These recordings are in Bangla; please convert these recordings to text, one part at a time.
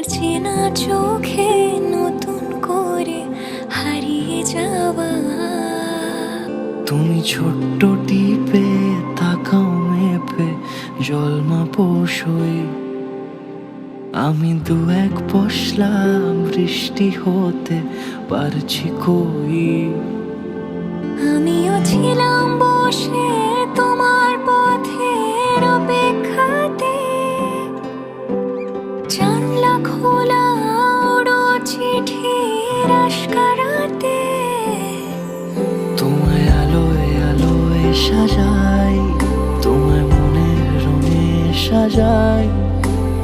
তোমার চেনা চোখে নতুন করে হারিয়ে যাওয়া। তুমি ছোট্ট টিপে তাকাও মেপে জলমা পশই, আমি দু এক পশলা বৃষ্টি হতে পারছি কই। আমিও ছিলাম বসে তোমার পথের অপেক্ষাতে, জানলা খোলা ওড়ো চিঠির আশকারাতে। তোমায় আলোয় আলোয় সাজাই, তোমায় মনের রঙে সাজাই,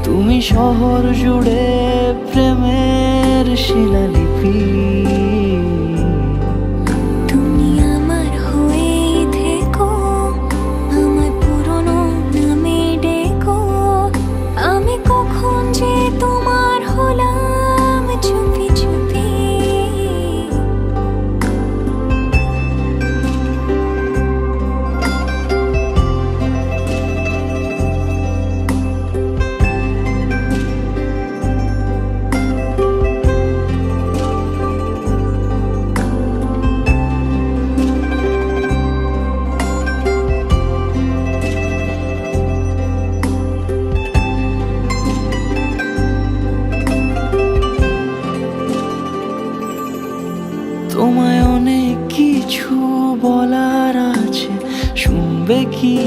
তুমি শহর জুড়ে প্রেমের শিলালিপি। তুমি আমার হয়ে থেকো, আমার পুরনো নামে ডেকো। আমি কখন যে তোমার হলাম চুপি চুপি। তোমায় অনেক কিছু বলার আছে, শুনবে কি?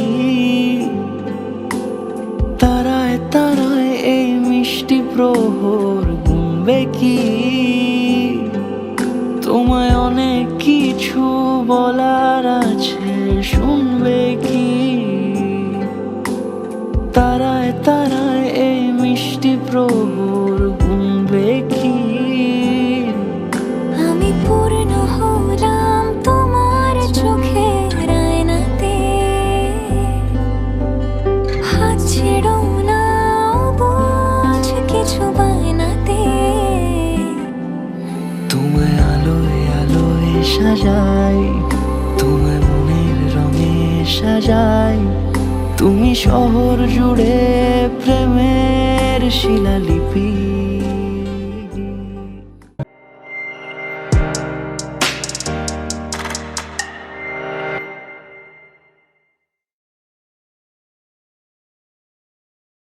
তারায় তারায় এই মিষ্টি প্রহর গুনবে কি? তোমায় অনেক কিছু বলার আছে, শুনবে কি? তারায় তারায় এই মিষ্টি প্রহর গুনবে কি? আমি পূর্ণ হলাম তোমার চোখের আয়নাতে, হাত ছেড়ো না বোঝ কিছু বায়নাতে। তোমায় আলোয় আলোয় সাজাই, তোমায় মনের রঙে সাজাই, তুমি শহর জুড়ে প্রেমের শিলালিপি।